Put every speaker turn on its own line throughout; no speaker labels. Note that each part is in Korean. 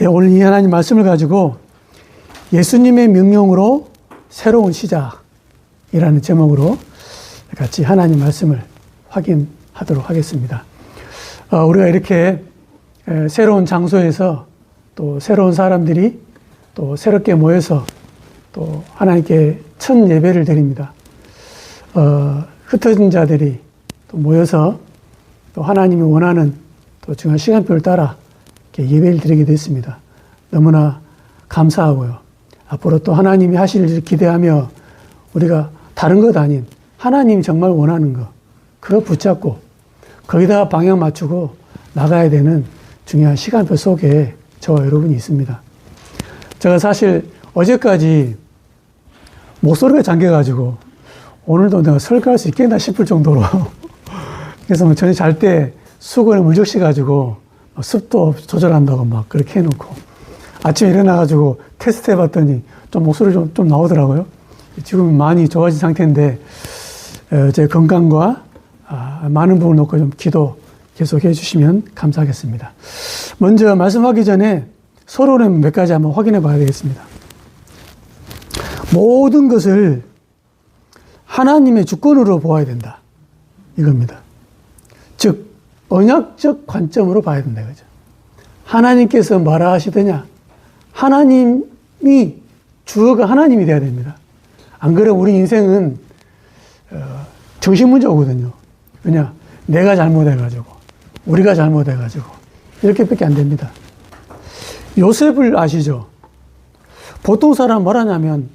예, 오늘 이 하나님 말씀을 가지고 예수님의 명령으로 새로운 시작이라는 제목으로 같이 하나님 말씀을 확인하도록 하겠습니다. 우리가 이렇게 새로운 장소에서 또 새로운 사람들이 또 새롭게 모여서 또 하나님께 첫 예배를 드립니다. 흩어진 자들이 또 모여서 또 하나님이 원하는 또 중요한 시간표를 따라 이렇게 예배를 드리게 됐습니다. 너무나 감사하고요. 앞으로 또 하나님이 하실 일을 기대하며 우리가 다른 것 아닌 하나님이 정말 원하는 것, 그거 붙잡고 거기다가 방향 맞추고 나가야 되는 중요한 시간표 속에 저와 여러분이 있습니다. 제가 사실 어제까지 목소리가 잠겨가지고 오늘도 내가 설교할 수 있겠나 싶을 정도로 그래서 저녁 잘 때 수건을 물적셔가지고 습도 조절한다고 막 그렇게 해놓고 아침에 일어나가지고 테스트 해봤더니 좀 목소리 좀 나오더라고요. 지금 많이 좋아진 상태인데 제 건강과 많은 부분을 놓고 좀 기도 계속 해주시면 감사하겠습니다. 먼저 말씀하기 전에 서론을 몇 가지 한번 확인해 봐야 되겠습니다. 모든 것을 하나님의 주권으로 보아야 된다. 이겁니다. 즉, 언약적 관점으로 봐야 된다. 그죠? 하나님께서 뭐라 하시더냐? 하나님이, 주어가 하나님이 돼야 됩니다. 안 그러면 우리 인생은, 정신문제 오거든요. 왜냐? 내가 잘못해가지고, 우리가 잘못해가지고, 이렇게밖에 안 됩니다. 요셉을 아시죠? 보통 사람 뭐라냐면,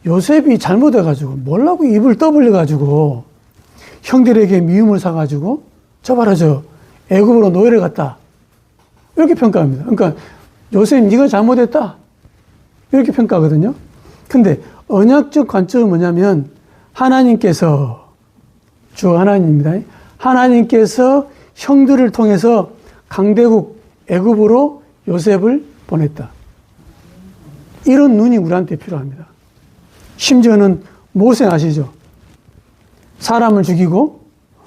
요셉이 잘못해가지고, 뭐라고 입을 떠벌려가지고, 형들에게 미움을 사가지고, 저 봐라, 애굽으로 노예를 갔다. 이렇게 평가합니다. 그러니까, 요셉 네가 잘못했다. 이렇게 평가하거든요. 근데, 언약적 관점은 뭐냐면, 하나님께서, 주 하나님입니다. 하나님께서 형들을 통해서 강대국 애굽으로 요셉을 보냈다. 이런 눈이 우리한테 필요합니다. 심지어는 모세 아시죠? 사람을 죽이고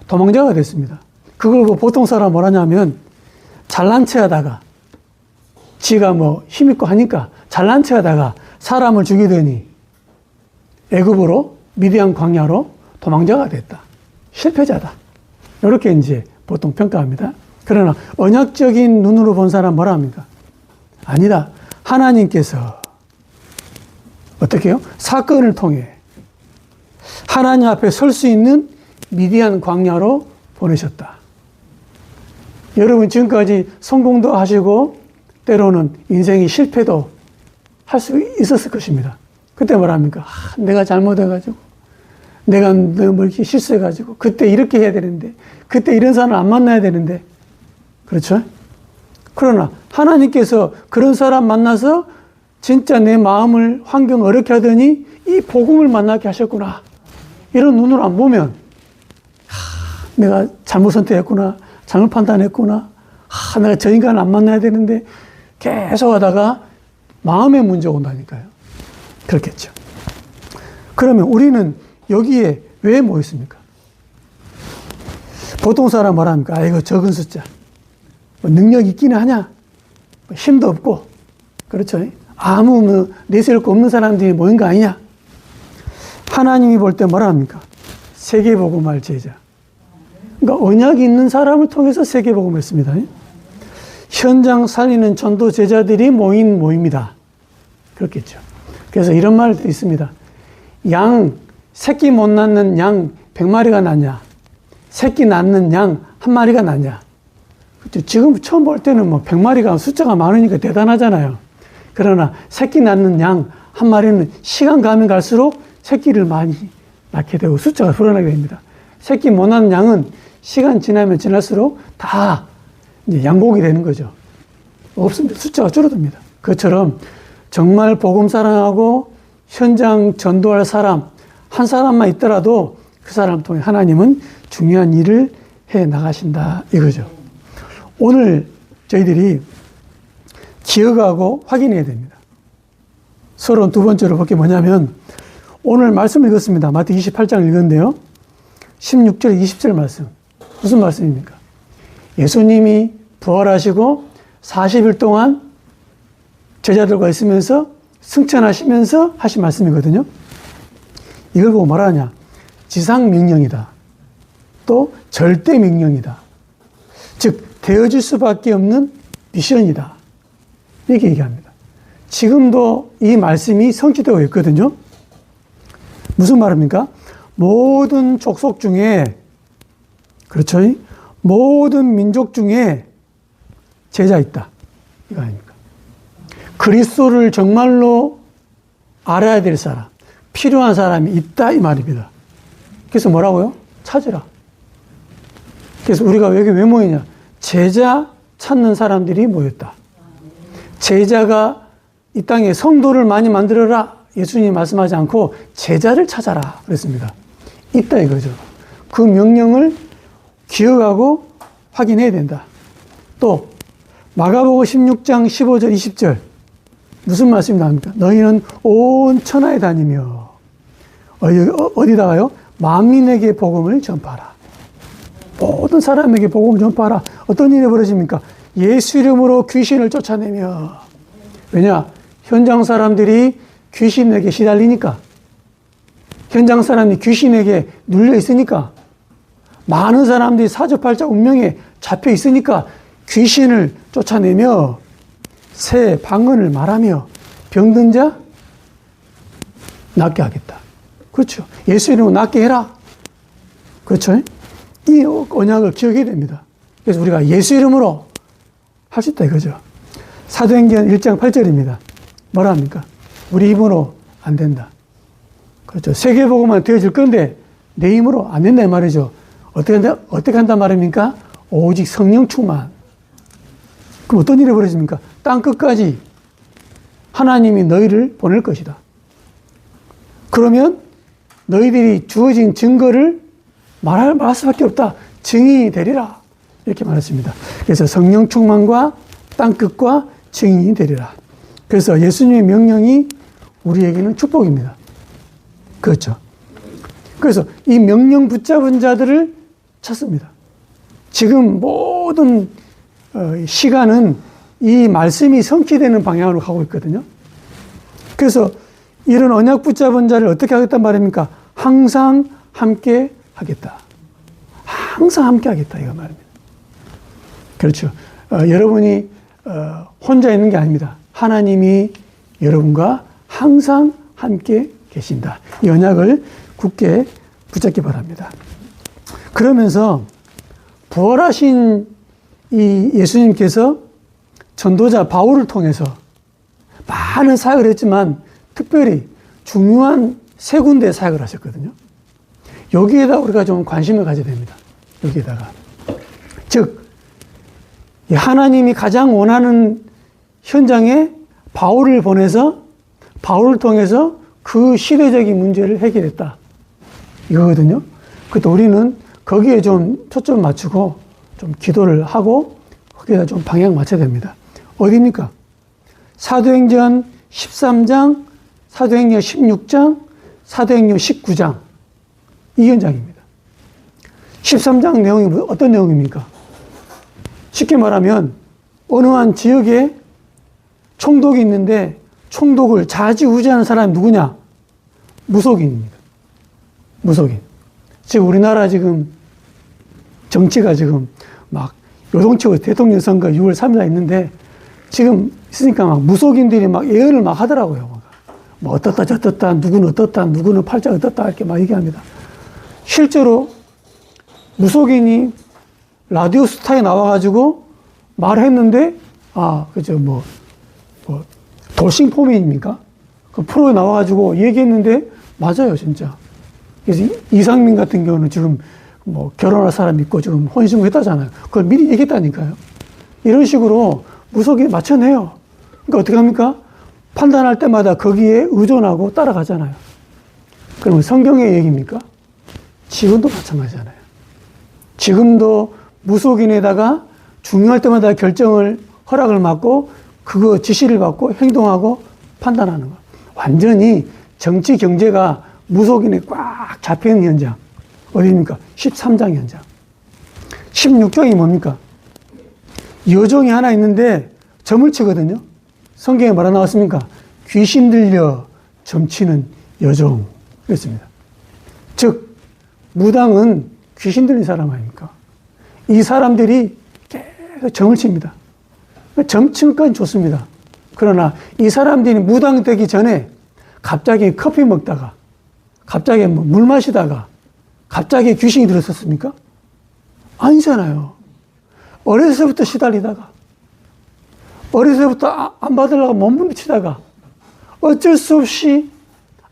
도망자가 됐습니다. 그걸 보통 사람 뭐라냐면 잘난 체 하다가 지가 힘있고 하니까 잘난 체 하다가 사람을 죽이더니 애굽으로 미디안 광야로 도망자가 됐다. 실패자다. 이렇게 이제 보통 평가합니다. 그러나 언약적인 눈으로 본 사람 뭐라 합니까? 아니다. 하나님께서 어떻게 해요? 사건을 통해 하나님 앞에 설 수 있는 미디안 광야로 보내셨다. 여러분 지금까지 성공도 하시고 때로는 인생이 실패도 할 수 있었을 것입니다. 그때 뭐라 합니까? 내가 잘못해가지고 내가 뭐 이렇게 실수해가지고 그때 이렇게 해야 되는데 그때 이런 사람을 안 만나야 되는데 그렇죠? 그러나 하나님께서 그런 사람 만나서 진짜 내 마음을 환경 어렵게 하더니 이 복음을 만나게 하셨구나. 이런 눈으로 안 보면 내가 잘못 선택했구나. 잘못 판단했구나. 내가 저 인간을 안 만나야 되는데 계속 하다가 마음의 문제가 온다니까요. 그렇겠죠. 그러면 우리는 여기에 왜 모였습니까? 보통 사람 뭐랍니까? 이거 적은 숫자. 능력 있기는 하냐? 힘도 없고. 그렇죠. 아무 내세울 거 없는 사람들이 모인 거 아니냐? 하나님이 볼 때 뭐라 합니까? 세계복음할 제자. 그러니까 언약이 있는 사람을 통해서 세계복음을 했습니다. 현장 살리는 전도 제자들이 모인 모임이다. 그렇겠죠. 그래서 이런 말도 있습니다. 새끼 못 낳는 양 100마리가 낫냐? 새끼 낳는 양 1마리가 낫냐? 지금 처음 볼 때는 100마리가 숫자가 많으니까 대단하잖아요. 그러나 새끼 낳는 양 1마리는 시간 가면 갈수록 새끼를 많이 낳게 되고 숫자가 불어나게 됩니다. 새끼 못 낳는 양은 시간 지나면 지날수록 다 이제 양곡이 되는 거죠. 없습니다. 숫자가 줄어듭니다. 그것처럼 정말 복음 사랑하고 현장 전도할 사람 한 사람만 있더라도 그 사람 통해 하나님은 중요한 일을 해 나가신다 이거죠. 오늘 저희들이 기억하고 확인해야 됩니다. 서론 두 번째로 볼 게 뭐냐면 오늘 말씀 읽었습니다. 마태 28장 읽었는데요. 16절 20절 말씀. 무슨 말씀입니까? 예수님이 부활하시고 40일 동안 제자들과 있으면서 승천하시면서 하신 말씀이거든요. 이걸 보고 말하냐? 지상명령이다. 또 절대명령이다. 즉 되어질 수밖에 없는 미션이다. 이렇게 얘기합니다. 지금도 이 말씀이 성취되고 있거든요. 무슨 말입니까? 모든 족속 중에, 그렇죠? 모든 민족 중에 제자 있다. 이거 아닙니까? 그리스도를 정말로 알아야 될 사람, 필요한 사람이 있다 이 말입니다. 그래서 뭐라고요? 찾으라. 그래서 우리가 여기 왜 모이냐? 제자 찾는 사람들이 모였다. 제자가 이 땅에 성도를 많이 만들어라. 예수님이 말씀하지 않고 제자를 찾아라 그랬습니다. 있다 이거죠. 그 명령을 기억하고 확인해야 된다. 또 마가복음 16장 15절 20절 무슨 말씀이 나옵니까? 너희는 온 천하에 다니며 어디다가요? 만민에게 복음을 전파하라. 모든 사람에게 복음을 전파하라. 어떤 일이 벌어집니까? 예수 이름으로 귀신을 쫓아내며. 왜냐? 현장 사람들이 귀신에게 시달리니까. 현장 사람이 귀신에게 눌려 있으니까. 많은 사람들이 사주팔자 운명에 잡혀 있으니까 귀신을 쫓아내며 새 방언을 말하며 병든 자 낫게 하겠다. 그렇죠. 예수 이름으로 낫게 해라. 그렇죠. 이 언약을 기억해야 됩니다. 그래서 우리가 예수 이름으로 할 수 있다 이거죠. 사도행전 1장 8절입니다. 뭐라 합니까? 우리 힘으로 안 된다. 그렇죠. 세계복음만 되어질 건데 내 힘으로 안 된다 이 말이죠. 어떻게 한단 말입니까? 오직 성령 충만. 그럼 어떤 일이 벌어집니까? 땅 끝까지 하나님이 너희를 보낼 것이다. 그러면 너희들이 주어진 증거를 말할 수밖에 없다. 증인이 되리라. 이렇게 말했습니다. 그래서 성령 충만과 땅끝과 증인이 되리라. 그래서 예수님의 명령이 우리에게는 축복입니다. 그렇죠. 그래서 이 명령 붙잡은 자들을 찾습니다. 지금 모든 시간은 이 말씀이 성취되는 방향으로 가고 있거든요. 그래서 이런 언약 붙잡은 자를 어떻게 하겠단 말입니까? 항상 함께 하겠다. 항상 함께 하겠다. 이거 말입니다. 그렇죠. 여러분이 혼자 있는 게 아닙니다. 하나님이 여러분과 항상 함께 계신다. 이 언약을 굳게 붙잡기 바랍니다. 그러면서 부활하신 이 예수님께서 전도자 바울을 통해서 많은 사역을 했지만 특별히 중요한 세 군데 사역을 하셨거든요. 여기에다 우리가 좀 관심을 가져야 됩니다. 여기에다가. 즉, 하나님이 가장 원하는 현장에 바울을 보내서 바울을 통해서 그 시대적인 문제를 해결했다. 이거거든요. 그래도 우리는 거기에 좀 초점 맞추고 좀 기도를 하고 거기에다 좀 방향 맞춰야 됩니다. 어디입니까? 사도행전 13장, 사도행전 16장, 사도행전 19장. 이 현장입니다. 13장 내용이 어떤 내용입니까? 쉽게 말하면 어느 한 지역에 총독이 있는데 총독을 좌지우지하는 사람이 누구냐? 무속인입니다. 무속인. 지금 우리나라 지금 정치가 지금 막 요동치고 대통령 선거 6월 3일 있는데 지금 있으니까 막 무속인들이 막 예언을 막 하더라고요. 뭐 어떻다 저떻다 누구는 어떻다 누구는 팔자 어떻다 이렇게 막 얘기합니다. 실제로 무속인이 라디오 스타에 나와가지고 말했는데 그죠 돌싱포맨입니까? 그 프로에 나와가지고 얘기했는데 맞아요 진짜. 그래서 이상민 같은 경우는 지금 뭐 결혼할 사람 있고 지금 혼인신고했다잖아요. 그걸 미리 얘기했다니까요. 이런 식으로 무속에 맞춰내요. 그러니까 어떻게 합니까? 판단할 때마다 거기에 의존하고 따라가잖아요. 그러면 성경의 얘기입니까? 지금도 마찬가지잖아요. 지금도 무속인에다가 중요할 때마다 결정을 허락을 받고 그거 지시를 받고 행동하고 판단하는 거. 완전히 정치 경제가 무속인에 꽉 잡혀있는 현장. 어디입니까? 13장 현장. 16장이 뭡니까? 여종이 하나 있는데 점을 치거든요. 성경에 뭐라 나왔습니까? 귀신 들려 점치는 여종. 그랬습니다. 즉, 무당은 귀신 들린 사람 아닙니까? 이 사람들이 계속 점을 칩니다. 점치는 건 좋습니다. 그러나 이 사람들이 무당 되기 전에 갑자기 커피 먹다가, 갑자기 물 마시다가, 갑자기 귀신이 들었었습니까? 아니잖아요. 어려서부터 시달리다가, 어려서부터 안 받으려고 몸부림치다가, 어쩔 수 없이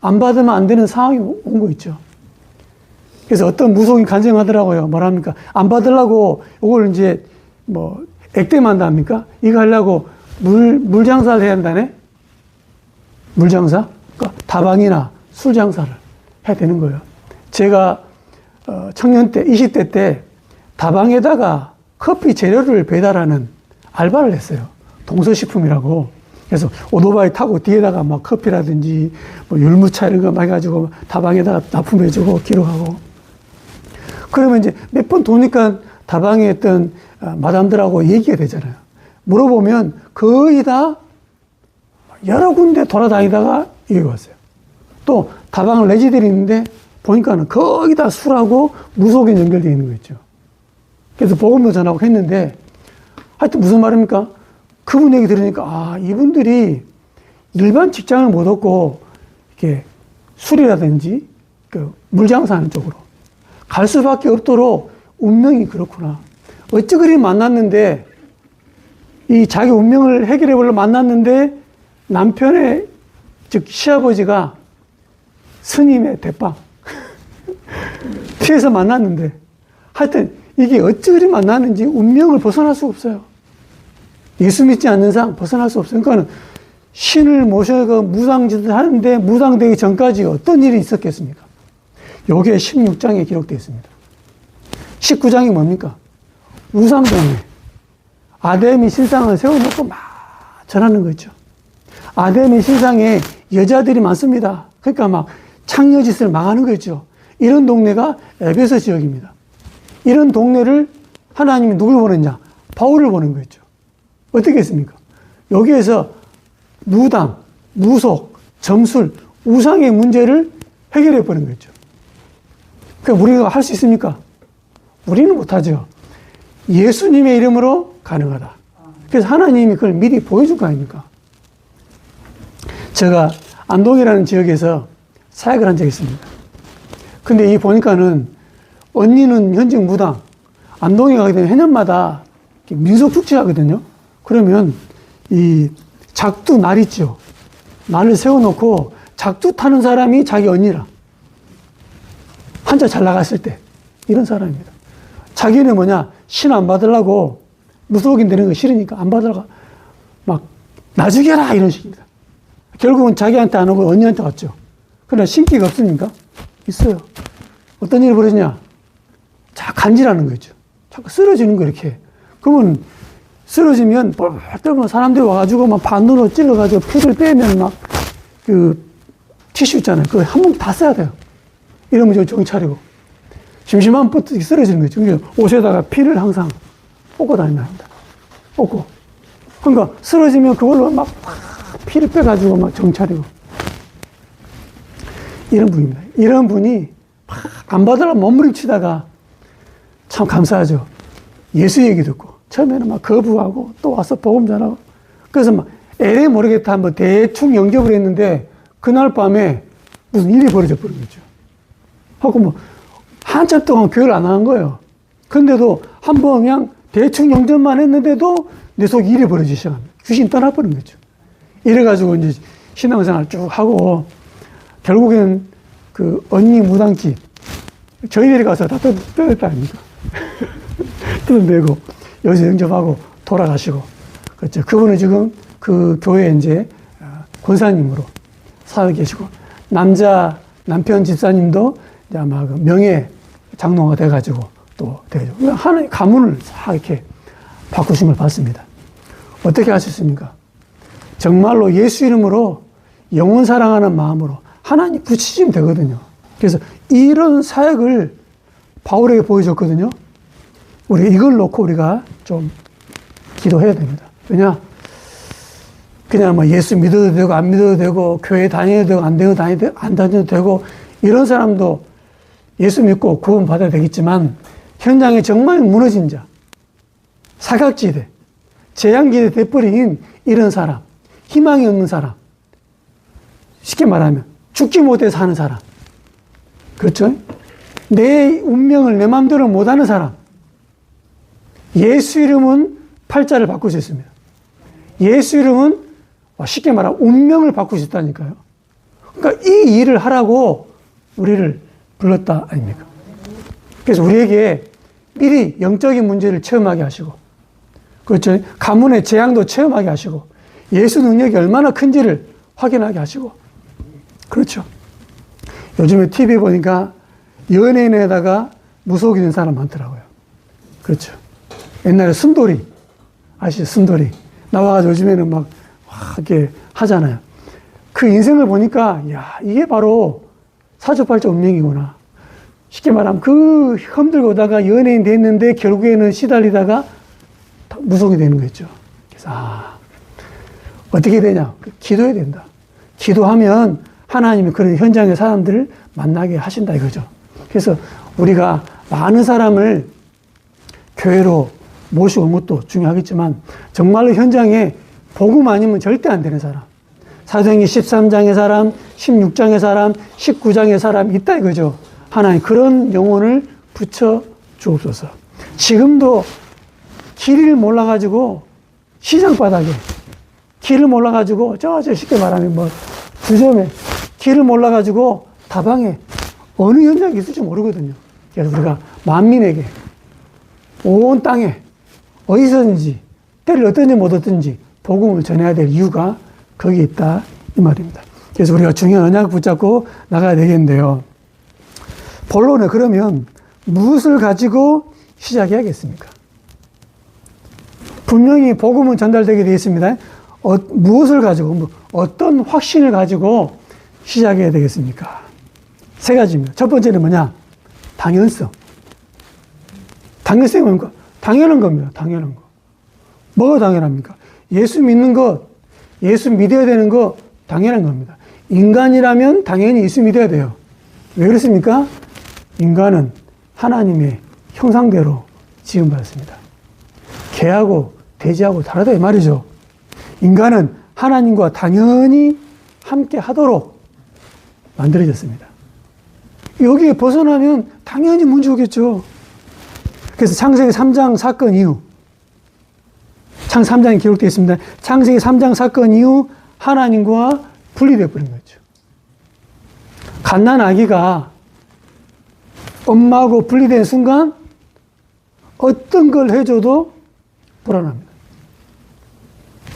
안 받으면 안 되는 상황이 온 거 있죠. 그래서 어떤 무속인 간증하더라고요. 뭐랍니까? 안 받으려고 이걸 이제 액땜한다 합니까? 이거 하려고 물 장사를 해야 한다네? 물 장사? 그러니까 다방이나 술 장사를 해야 되는 거예요. 제가 청년 때, 20대 때 다방에다가 커피 재료를 배달하는 알바를 했어요. 동서식품이라고. 그래서 오토바이 타고 뒤에다가 막 커피라든지 율무차 이런 거 막 해가지고 다방에다가 납품해주고 기록하고. 그러면 이제 몇 번 도니까 다방에 있던 마담들하고 얘기가 되잖아요. 물어보면 거의 다 여러 군데 돌아다니다가 여기 왔어요. 또 다방을 내지들이 있는데 보니까는 거의 다 술하고 무속에 연결되어 있는 거 있죠. 그래서 복음도 전하고 했는데 하여튼 무슨 말입니까? 그분 얘기 들으니까 이분들이 일반 직장을 못 얻고 이렇게 술이라든지 그 물장사하는 쪽으로 갈 수밖에 없도록 운명이 그렇구나. 어찌 그리 만났는데 이 자기 운명을 해결해 보려 만났는데 남편의 즉 시아버지가 스님의 대빵 피해서 만났는데 하여튼 이게 어찌 그리 만났는지 운명을 벗어날 수가 없어요. 예수 믿지 않는 상 벗어날 수 없어요. 그러니까 신을 모셔서 무당짓을 하는데 무당되기 전까지 어떤 일이 있었겠습니까? 요게 16장에 기록되어 있습니다. 19장이 뭡니까? 우상동회. 아담이 신상을 세워놓고 막 전하는 거죠. 아담의 신상에 여자들이 많습니다. 그러니까 막 창녀짓을 막 하는 거죠. 이런 동네가 에베소 지역입니다. 이런 동네를 하나님이 누굴 보느냐? 바울을 보는 거죠. 어떻게 했습니까? 여기에서 무당, 무속, 점술, 우상의 문제를 해결해 버린 거죠. 그러니까 우리가 할 수 있습니까? 우리는 못하죠. 예수님의 이름으로 가능하다. 그래서 하나님이 그걸 미리 보여준 거 아닙니까? 제가 안동이라는 지역에서 사역을 한 적이 있습니다. 근데 이 보니까는 언니는 현직 무당, 안동에 가게 되면 해년마다 민속축제 하거든요. 그러면 이 작두 날 있죠. 날을 세워놓고 작두 타는 사람이 자기 언니라. 한자 잘 나갔을 때. 이런 사람입니다. 자기는 뭐냐, 신 안 받으려고 무속인 되는 거 싫으니까 안 받으려고 막 나죽여라 이런 식입니다. 결국은 자기한테 안 오고 언니한테 갔죠. 그러나 신기가 없습니까? 있어요. 어떤 일이 벌어지냐? 자, 간지라는 거죠. 자꾸 쓰러지는 거 이렇게. 그러면 쓰러지면 뻘뻘 사람들이 와가지고 막 반으로 찔러가지고 피를 빼면 막 그 티슈 있잖아요. 그거 한 번 다 써야 돼요. 이러면 저 정차리고. 심심하면 뻗 쓰러지는 거죠. 그러니까 옷에다가 피를 항상 꽂고 다니면 합니다. 꽂고. 그러니까 쓰러지면 그걸로 막 피를 빼가지고 막 정차리고. 이런 분입니다. 이런 분이 안 받으려고 몸부림치다가 참 감사하죠. 예수 얘기 듣고. 처음에는 막 거부하고 또 와서 복음 전하고. 그래서 막 에레 모르겠다 한번 대충 영접을 했는데 그날 밤에 무슨 일이 벌어져 버린 거죠. 하고 뭐 한참 동안 교회를 안 하는 거예요. 근데도 한번 그냥 대충 영접만 했는데도 내 속에 일이 벌어지기 시작합니다. 귀신 떠나버린 거죠. 이래가지고 이제 신앙생활 쭉 하고 결국엔 그 언니 무당집 저희들이 가서 다 뜯었다 아닙니까? 뜯어내고 여기서 영접하고 돌아가시고 그렇죠. 그분은 지금 그 교회에 이제 권사님으로 살고 계시고 남편 집사님도 이제 아마 그 명예 장로가 돼가지고 또 되죠. 하나님 가문을 싹 이렇게 바꾸심을 받습니다. 어떻게 할 수 있습니까? 정말로 예수 이름으로 영혼 사랑하는 마음으로 하나님 붙이시면 되거든요. 그래서 이런 사역을 바울에게 보여줬거든요. 우리 이걸 놓고 우리가 좀 기도해야 됩니다. 왜냐? 그냥 뭐 예수 믿어도 되고 안 믿어도 되고 교회 다녀도 되고 안 다녀도 되고 이런 사람도 예수 믿고 구원 받아야 되겠지만 현장에 정말 무너진 자, 사각지대, 재앙지대 돼버린 이런 사람, 희망이 없는 사람, 쉽게 말하면 죽지 못해 사는 사람, 그렇죠? 내 운명을 내 마음대로 못하는 사람, 예수 이름은 팔자를 바꿀 수 있습니다. 예수 이름은 쉽게 말하면 운명을 바꿀 수 있다니까요. 그러니까 이 일을 하라고 우리를 불렀다 아닙니까? 그래서 우리에게 미리 영적인 문제를 체험하게 하시고, 그렇죠? 가문의 재앙도 체험하게 하시고, 예수 능력이 얼마나 큰지를 확인하게 하시고, 그렇죠? 요즘에 TV 보니까 연예인에다가 무속이 된 사람 많더라고요. 그렇죠? 옛날에 순돌이, 아시죠? 순돌이. 나와가지고 요즘에는 막 이렇게 하잖아요. 그 인생을 보니까, 야, 이게 바로 사주팔자 운명이구나. 쉽게 말하면 그 힘들고 오다가 연예인 됐는데 결국에는 시달리다가 무속이 되는 거였죠. 그래서, 어떻게 되냐? 기도해야 된다. 기도하면 하나님이 그런 현장의 사람들을 만나게 하신다 이거죠. 그래서 우리가 많은 사람을 교회로 모시고 온 것도 중요하겠지만 정말로 현장에 복음 아니면 절대 안 되는 사람, 사도행전 13장의 사람, 16장의 사람, 19장의 사람 있다 이거죠. 하나님 그런 영혼을 붙여 주옵소서. 지금도 길을 몰라가지고 시장 바닥에 길을 몰라가지고 저 쉽게 말하면 뭐 주점에 길을 몰라가지고 다방에 어느 현장이 있을지 모르거든요. 그래서 우리가 만민에게 온 땅에 어디서든지 때를 얻든지 못 얻든지 복음을 전해야 될 이유가 거기에 있다 이 말입니다. 그래서 우리가 중요한 언약을 붙잡고 나가야 되겠는데요. 본론에 그러면 무엇을 가지고 시작해야겠습니까? 분명히 복음은 전달되게 되어 있습니다. 무엇을 가지고, 어떤 확신을 가지고 시작해야 되겠습니까? 세 가지입니다. 첫 번째는 뭐냐? 당연성. 당연성이 뭡니까? 당연한 겁니다. 당연한 거. 뭐가 당연합니까? 예수 믿는 것, 예수 믿어야 되는 거 당연한 겁니다. 인간이라면 당연히 예수 믿어야 돼요. 왜 그렇습니까? 인간은 하나님의 형상대로 지음받았습니다. 개하고 돼지하고 다르다 이 말이죠. 인간은 하나님과 당연히 함께 하도록 만들어졌습니다. 여기에 벗어나면 당연히 문제 오겠죠. 그래서 창세기 3장 사건 이후, 창세기 3장에 기록되어 있습니다. 창세기 3장 사건 이후 하나님과 분리되어 버린 거죠. 갓난 아기가 엄마하고 분리된 순간 어떤 걸 해줘도 불안합니다.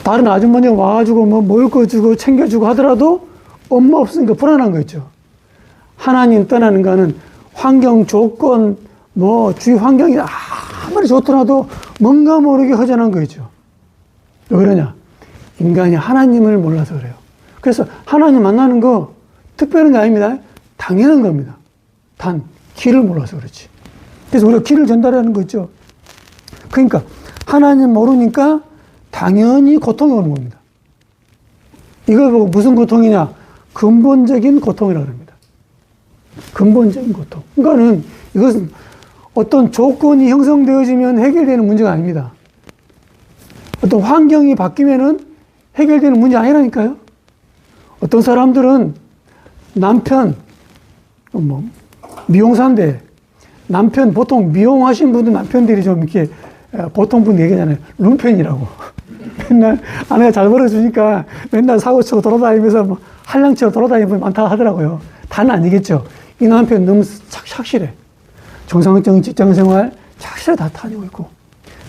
다른 아주머니 와가지고 뭐 먹을 거 주고 챙겨주고 하더라도 엄마 없으니까 불안한 거죠. 하나님 떠나는 거는 환경, 조건, 뭐 주위 환경이 아무리 좋더라도 뭔가 모르게 허전한 거죠. 왜 그러냐? 인간이 하나님을 몰라서 그래요. 그래서 하나님 만나는 거 특별한 게 아닙니다. 당연한 겁니다. 단 길을 몰라서 그렇지. 그래서 우리가 길을 전달하는 거 있죠. 그러니까 하나님 모르니까 당연히 고통이 오는 겁니다. 이걸 보고 무슨 고통이냐? 근본적인 고통이라고 합니다. 근본적인 고통. 그러니까는 이것은 어떤 조건이 형성되어지면 해결되는 문제가 아닙니다. 어떤 환경이 바뀌면은 해결되는 문제 아니라니까요. 어떤 사람들은 남편, 미용사인데 남편, 보통 미용하신 분들 남편들이 좀 이렇게 보통 분 얘기잖아요. 룸펜이라고. 맨날 아내가 잘 벌어주니까 맨날 사고치고 돌아다니면서 뭐 한량치고 돌아다니는 분이 많다고 하더라고요. 다는 아니겠죠. 이 남편 너무 착실해. 정상적인 직장생활 착실히 다 다니고 있고.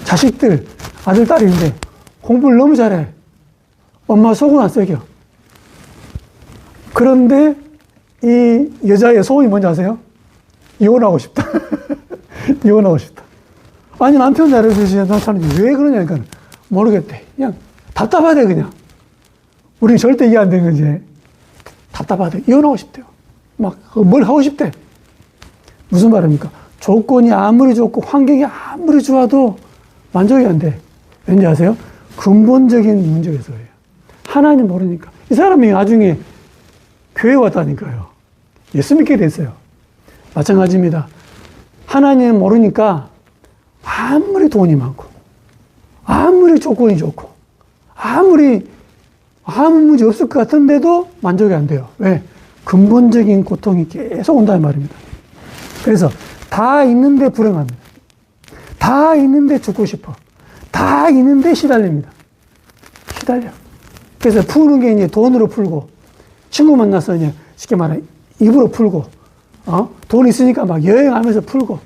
자식들, 아들, 딸인데 공부를 너무 잘해. 엄마 속은 안 썩여. 그런데 이 여자의 소원이 뭔지 아세요? 이혼하고 싶다. 이혼하고 싶다. 아니, 남편 잘해주시면 남편이 왜 그러냐니까 모르겠대. 그냥 답답하대, 그냥. 우리는 절대 이해 안 되는 거지. 답답하대. 이혼하고 싶대요. 막, 뭘 하고 싶대. 무슨 말입니까? 조건이 아무리 좋고 환경이 아무리 좋아도 만족이 안 돼. 왠지 아세요? 근본적인 문제에서 그래요. 하나님 모르니까. 이 사람이 나중에 교회 왔다니까요. 예수 믿게 됐어요. 마찬가지입니다. 하나님 모르니까 아무리 돈이 많고, 아무리 조건이 좋고, 아무리 아무 문제 없을 것 같은데도 만족이 안 돼요. 왜? 근본적인 고통이 계속 온다는 말입니다. 그래서 다 있는데 불행합니다. 다 있는데 죽고 싶어. 다 있는데 시달립니다. 시달려. 그래서 푸는 게 이제 돈으로 풀고, 친구 만나서 이제 쉽게 말해 입으로 풀고, 돈 있으니까 막 여행하면서 풀고,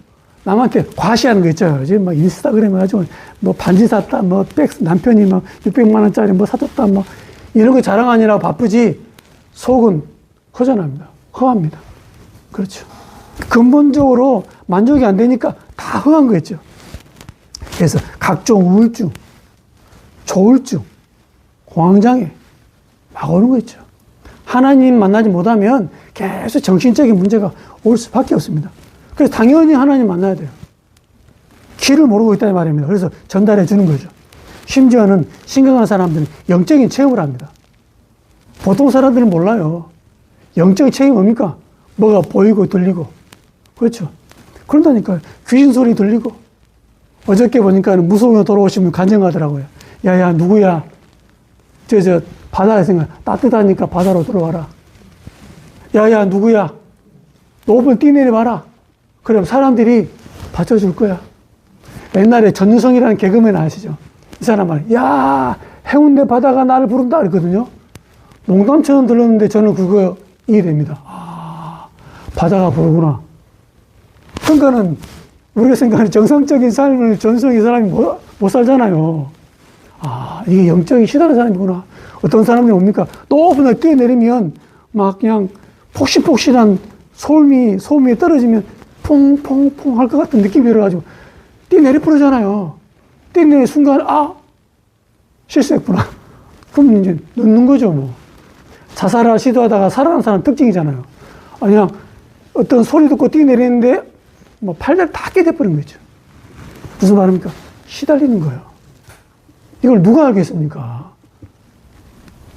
남한테 과시하는 거 있죠. 지금 막 인스타그램 해가지고 뭐 반지 샀다, 뭐 남편이 막 600만 원짜리 뭐 사줬다, 뭐 이런 거 자랑하느라고 바쁘지, 속은 허전합니다. 허합니다. 그렇죠. 근본적으로 만족이 안 되니까 다 허한 거겠죠. 그래서 각종 우울증, 조울증, 공황장애 막 오는 거 있죠. 하나님 만나지 못하면 계속 정신적인 문제가 올 수밖에 없습니다. 그래서 당연히 하나님 만나야 돼요. 길을 모르고 있다는 말입니다. 그래서 전달해 주는 거죠. 심지어는 심각한 사람들은 영적인 체험을 합니다. 보통 사람들은 몰라요. 영적인 체험이 뭡니까? 뭐가 보이고 들리고. 그렇죠. 그런다니까요. 귀신 소리 들리고. 어저께 보니까 무속인으로 돌아오시면 간증하더라고요. 야야 누구야? 저 바다에 생각 따뜻하니까 바다로 들어와라. 야야 누구야? 높은 뛰내려봐라. 그럼 사람들이 받쳐줄 거야. 옛날에 전유성이라는 개그맨 아시죠? 이 사람 말이야. 야 해운대 바다가 나를 부른다 그랬거든요. 농담처럼 들렸는데 저는 그거 이해됩니다. 아 바다가 부르구나. 그러니까는 우리가 생각하는 정상적인 삶을 전성의 사람이 못 살잖아요. 아, 이게 영적인 시달린 사람이구나. 어떤 사람들이 옵니까? 높은 데 뛰어내리면 막 그냥 폭신폭신한 소음이 떨어지면 퐁퐁퐁 할 것 같은 느낌이 들어가지고 뛰어내리 부르잖아요. 뛰어내리는 순간, 실수했구나. 그럼 이제 늦는 거죠, 뭐. 자살을 시도하다가 살아난 사람 특징이잖아요. 그냥 어떤 소리 듣고 뛰어내리는데 뭐 팔다리 다 깨져버린 거죠. 무슨 말입니까? 시달리는 거예요. 이걸 누가 알겠습니까?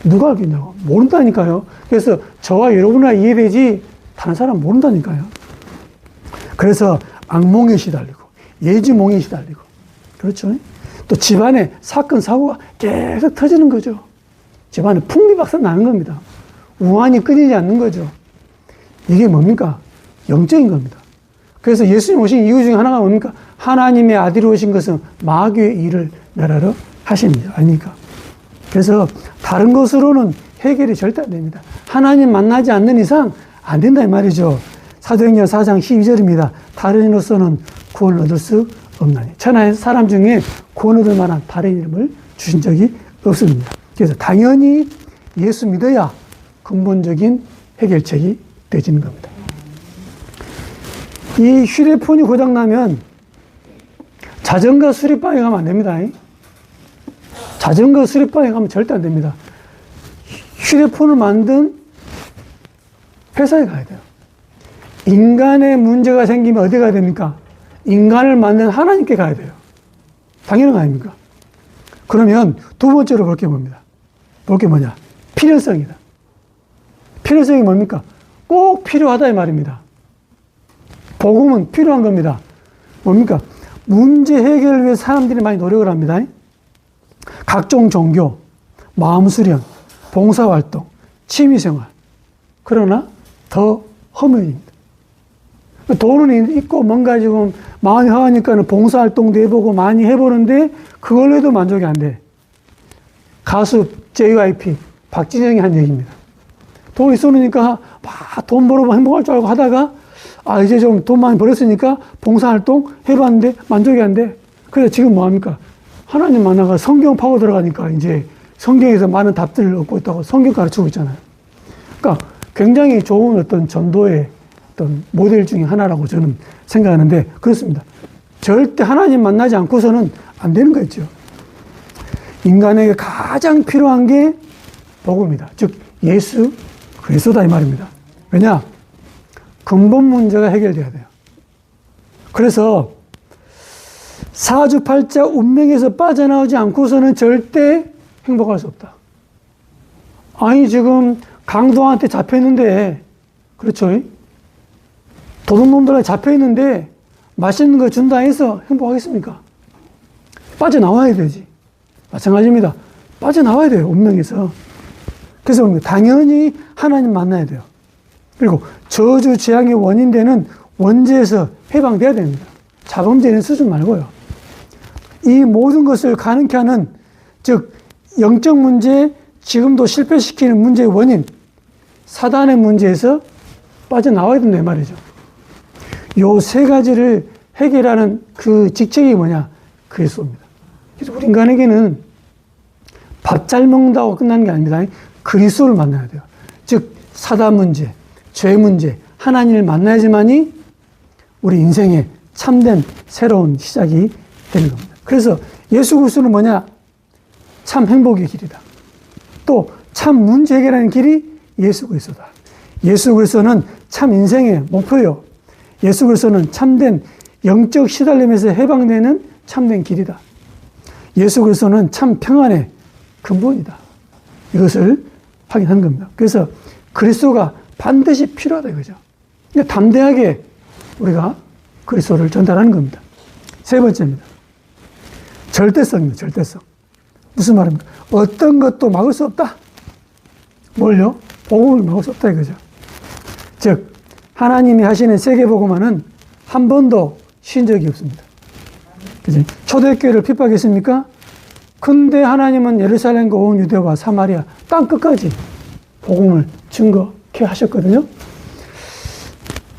누가 알겠냐고. 모른다니까요. 그래서 저와 여러분이나 이해되지 다른 사람 모른다니까요. 그래서 악몽에 시달리고 예지몽에 시달리고 그렇죠. 또 집안에 사건 사고가 계속 터지는 거죠. 집안에 풍비박산 나는 겁니다. 우환이 끊이지 않는 거죠. 이게 뭡니까? 영적인 겁니다. 그래서 예수님 오신 이유 중에 하나가 뭡니까? 하나님의 아들이 오신 것은 마귀의 일을 멸하러 하십니다. 아닙니까? 그래서 다른 것으로는 해결이 절대 안 됩니다. 하나님 만나지 않는 이상 안 된다 이 말이죠. 사도행전 4장 12절입니다. 다른 이로서는 구원을 얻을 수 없나니. 천하의 사람 중에 구원 얻을 만한 다른 이름을 주신 적이 없습니다. 그래서 당연히 예수 믿어야 근본적인 해결책이 되어지는 겁니다. 이 휴대폰이 고장나면 자전거 수리방에 가면 안 됩니다. 자전거 수리방에 가면 절대 안 됩니다. 휴대폰을 만든 회사에 가야 돼요. 인간의 문제가 생기면 어디 가야 됩니까? 인간을 만든 하나님께 가야 돼요. 당연한 거 아닙니까? 그러면 두 번째로 볼 게 뭡니다? 볼 게 뭐냐? 필요성이다. 필요성이 뭡니까? 꼭 필요하다 이 말입니다. 복음은 필요한 겁니다. 뭡니까? 문제 해결을 위해 사람들이 많이 노력을 합니다. 각종 종교, 마음수련, 봉사활동, 취미생활. 그러나 더 허무입니다. 돈은 있고 뭔가 지금 마음이 허하니까 봉사활동도 해보고 많이 해보는데 그걸로 해도 만족이 안 돼. 가수 JYP 박진영이 한 얘기입니다. 돈이 쏘니까 막 돈 벌어보면 행복할 줄 알고 하다가 이제 좀 돈 많이 벌었으니까 봉사활동 해봤는데 만족이 안 돼. 그래서 지금 뭐합니까? 하나님 만나가 성경 파고 들어가니까 이제 성경에서 많은 답들을 얻고 있다고 성경 가르치고 있잖아요. 그러니까 굉장히 좋은 어떤 전도의 어떤 모델 중에 하나라고 저는 생각하는데 그렇습니다. 절대 하나님 만나지 않고서는 안 되는 거죠. 인간에게 가장 필요한 게 복음이다. 즉 예수 그리스도다 이 말입니다. 왜냐? 근본 문제가 해결돼야 돼요. 그래서 사주팔자 운명에서 빠져나오지 않고서는 절대 행복할 수 없다. 아니, 지금 강도한테 잡혀있는데, 그렇죠? 도둑놈들한테 잡혀있는데, 맛있는 거 준다 해서 행복하겠습니까? 빠져나와야 되지. 마찬가지입니다. 빠져나와야 돼요, 운명에서. 그래서 당연히 하나님 만나야 돼요. 그리고 저주 재앙의 원인 되는 원죄에서 해방돼야 됩니다. 자범죄는 수준 말고요. 이 모든 것을 가능케 하는, 즉 영적 문제, 지금도 실패시키는 문제의 원인, 사단의 문제에서 빠져나와야 된다 이 말이죠. 요 세 가지를 해결하는 그 직책이 뭐냐? 그리스도입니다. 그래서 우리 인간에게는 밥 잘 먹는다고 끝나는 게 아닙니다. 그리스도를 만나야 돼요. 즉 사단 문제, 죄 문제, 하나님을 만나야지만이 우리 인생의 참된 새로운 시작이 되는 겁니다. 그래서 예수 그리스도는 뭐냐? 참 행복의 길이다. 또 참 문제 해결하는 길이 예수 그리스도다. 예수 그리스도는 참 인생의 목표요. 예수 그리스도는 참된 영적 시달림에서 해방되는 참된 길이다. 예수 그리스도는 참 평안의 근본이다. 이것을 확인한 겁니다. 그래서 그리스도가 반드시 필요하다 이거죠. 그러니까 담대하게 우리가 그리스도를 전달하는 겁니다. 세 번째입니다. 절대성입니다. 절대성. 무슨 말입니까? 어떤 것도 막을 수 없다. 뭘요? 복음을 막을 수 없다 이거죠. 즉 하나님이 하시는 세계복음화는 한 번도 쉰 적이 없습니다. 그치? 초대교회를 핍박했습니까? 근데 하나님은 예루살렘과 온 유대와 사마리아 땅 끝까지 복음을 증거케 하셨거든요.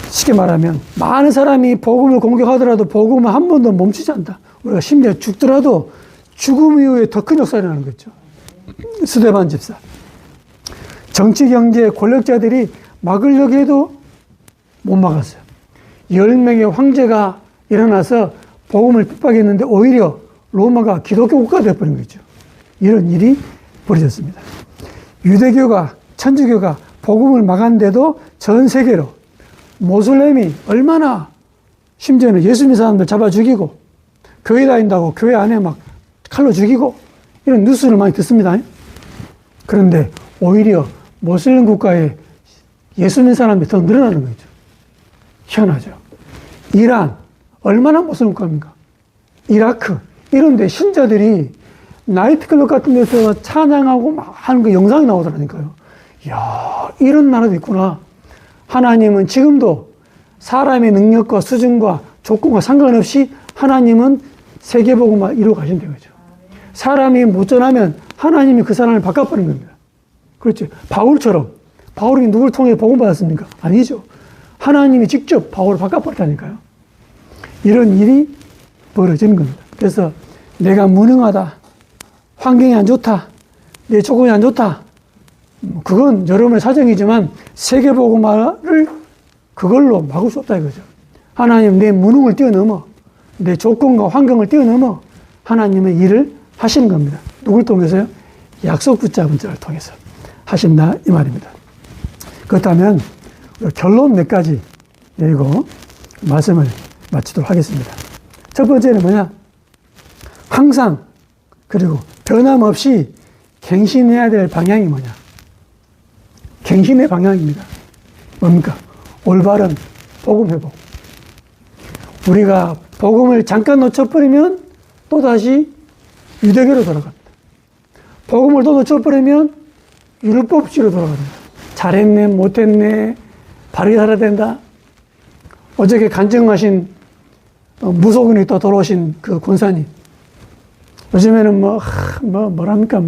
쉽게 말하면 많은 사람이 복음을 공격하더라도 복음은 한 번도 멈추지 않다. 우리가 심지어 죽더라도 죽음 이후에 더 큰 역사를 하는 거죠. 스데반 집사. 정치, 경제, 권력자들이 막으려고 해도 못 막았어요. 10명의 황제가 일어나서 복음을 핍박했는데 오히려 로마가 기독교 국가가 되어버린 거죠. 이런 일이 벌어졌습니다. 유대교가, 천주교가 복음을 막았는데도 전 세계로 모슬렘이 얼마나, 심지어는 예수 믿는 사람들 잡아 죽이고 교회 다닌다고 교회 안에 막 칼로 죽이고 이런 뉴스를 많이 듣습니다. 그런데 오히려 모슬렘 국가에 예수 믿는 사람이 더 늘어나는 거죠. 희한하죠. 이란, 얼마나 모슬렘 국가입니까? 이라크, 이런 데 신자들이 나이트클럽 같은 데서 찬양하고 막 하는 그 영상이 나오더라니까요. 이야, 이런 나라도 있구나. 하나님은 지금도 사람의 능력과 수준과 조건과 상관없이 하나님은 세계복음을 이루어 가신다는 거죠. 사람이 못 전하면 하나님이 그 사람을 바꿔버린 겁니다. 그렇죠. 바울처럼. 바울이 누굴 통해 복음 받았습니까? 아니죠. 하나님이 직접 바울을 바꿔버렸다니까요. 이런 일이 벌어지는 겁니다. 그래서 내가 무능하다, 환경이 안 좋다, 내 조건이 안 좋다, 그건 여러분의 사정이지만 세계복음화를 그걸로 막을 수 없다 이거죠. 하나님 내 무능을 뛰어넘어, 내 조건과 환경을 뛰어넘어 하나님의 일을 하시는 겁니다. 누굴 통해서요? 약속 붙잡은 자를 통해서 하신다 이 말입니다. 그렇다면 결론 몇 가지 내리고 말씀을 마치도록 하겠습니다. 첫 번째는 뭐냐? 항상 그리고 변함없이 갱신해야 될 방향이 뭐냐? 갱신의 방향입니다. 뭡니까? 올바른 복음 회복. 우리가 복음을 잠깐 놓쳐버리면 또다시 유대교로 돌아갑니다. 복음을 또 놓쳐버리면 율법주의로 돌아갑니다. 잘했네, 못했네, 바르게 살아야 된다. 어저께 간증하신 무속인이 또 돌아오신 그 권사님. 요즘에는 뭐랍니까?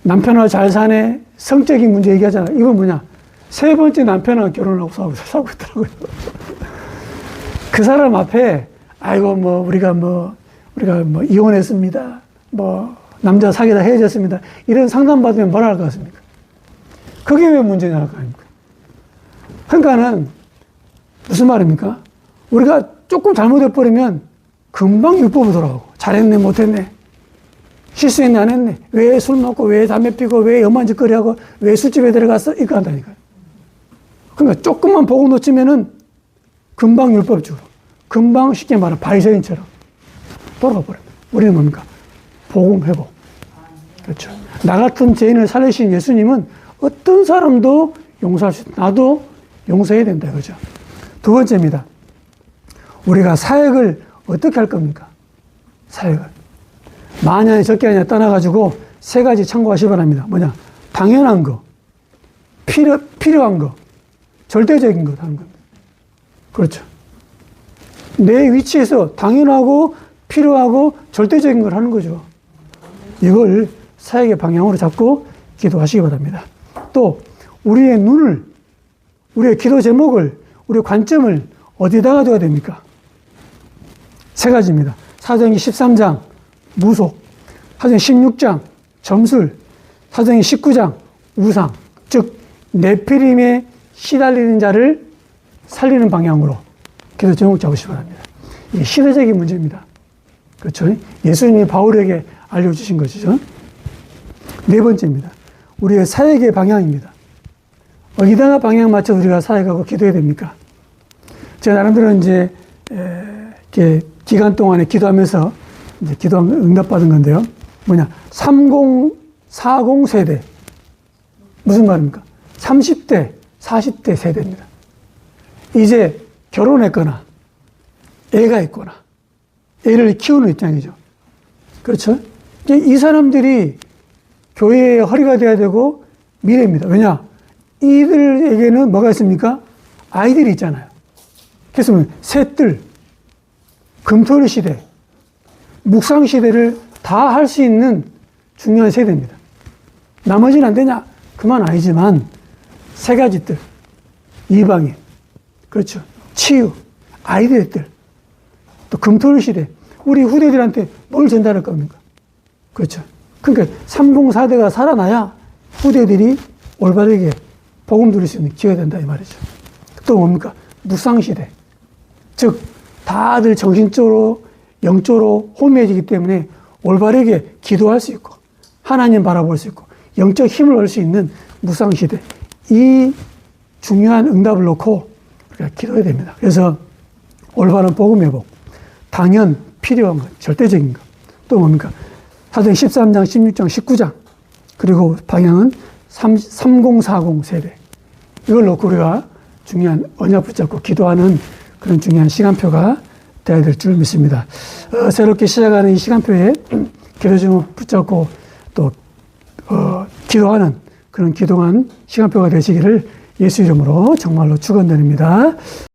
남편하고 잘 사네, 성적인 문제 얘기하잖아요. 이건 뭐냐? 세 번째 남편하고 결혼하고 살고 있더라고요. 그 사람 앞에, 아이고, 우리가 이혼했습니다. 남자 사귀다 헤어졌습니다. 이런 상담받으면 뭐라 할 것 같습니까? 그게 왜 문제냐 할 거 아닙니까? 그러니까는, 무슨 말입니까? 우리가 조금 잘못해버리면 금방 율법으로 돌아가고, 잘했네, 못했네, 실수했네, 안 했네, 왜 술 먹고, 왜 담배 피고, 왜 엄한 짓거리 하고, 왜 술집에 들어갔어? 이거 한다니까요. 그러니까 조금만 보고 놓치면은 금방 율법주의로, 금방 쉽게 말하면 바리새인처럼 돌아가 버립니다. 우리는 뭡니까? 복음 회복. 그렇죠. 나 같은 죄인을 살리신 예수님은 어떤 사람도 용서할 수 있다. 나도 용서해야 된다. 그죠? 두 번째입니다. 우리가 사역을 어떻게 할 겁니까? 사역을. 많이 하냐 적게 하냐 떠나가지고 세 가지 참고하시 바랍니다. 뭐냐? 당연한 거, 필요한 거, 절대적인 거 하는 겁니다. 그렇죠. 내 위치에서 당연하고 필요하고 절대적인 걸 하는 거죠. 이걸 사역의 방향으로 잡고 기도하시기 바랍니다. 또 우리의 눈을, 우리의 기도 제목을, 우리의 관점을 어디다가 둬야 됩니까? 세 가지입니다. 사도행전 13장 무속, 사도행전 16장 점술, 사도행전 19장 우상, 즉 네피림에 시달리는 자를 살리는 방향으로 기도 제목 잡으시기 바랍니다. 이게 시대적인 문제입니다. 그렇죠? 예수님이 바울에게 알려주신 것이죠. 네 번째입니다. 우리의 사역의 방향입니다. 어디다가 방향 맞춰 우리가 사역하고 기도해야 됩니까? 제가 나름대로 이제 이렇게 기간 동안에 기도하면서 이제 기도 응답받은 건데요. 뭐냐? 3040 세대. 무슨 말입니까? 30대, 40대 세대입니다. 이제 결혼했거나 애가 있거나 애를 키우는 입장이죠. 그렇죠? 이제 이 사람들이 교회의 허리가 돼야 되고 미래입니다. 왜냐? 이들에게는 뭐가 있습니까? 아이들이 있잖아요. 그래서 셋들, 금토일 시대, 묵상 시대를 다 할 수 있는 중요한 세대입니다. 나머지는 안 되냐? 그만 아니지만 세 가지들, 이방인, 그렇죠. 치유, 아이들들, 또 금토일 시대, 우리 후대들한테 뭘 전달할 겁니까? 그렇죠. 그러니까 3040대가 살아나야 후대들이 올바르게 복음 들을 수 있는 기회가 된다 이 말이죠. 또 뭡니까? 묵상 시대. 즉 다들 정신적으로 영적으로 혼미해지기 때문에 올바르게 기도할 수 있고 하나님 바라볼 수 있고 영적 힘을 얻을 수 있는 묵상 시대. 이 중요한 응답을 놓고 우리가 기도해야 됩니다. 그래서 올바른 복음 회복, 당연 필요한 것, 절대적인 것. 또 뭡니까? 사도행전 13장, 16장, 19장. 그리고 방향은 3040 세대. 이걸 놓고 우리가 중요한 언약 붙잡고 기도하는 그런 중요한 시간표가 되어야 될 줄 믿습니다. 새롭게 시작하는 이 시간표에 기도 좀 붙잡고 또 기도하는 그런 기도한 시간표가 되시기를 예수 이름으로 정말로 축원드립니다.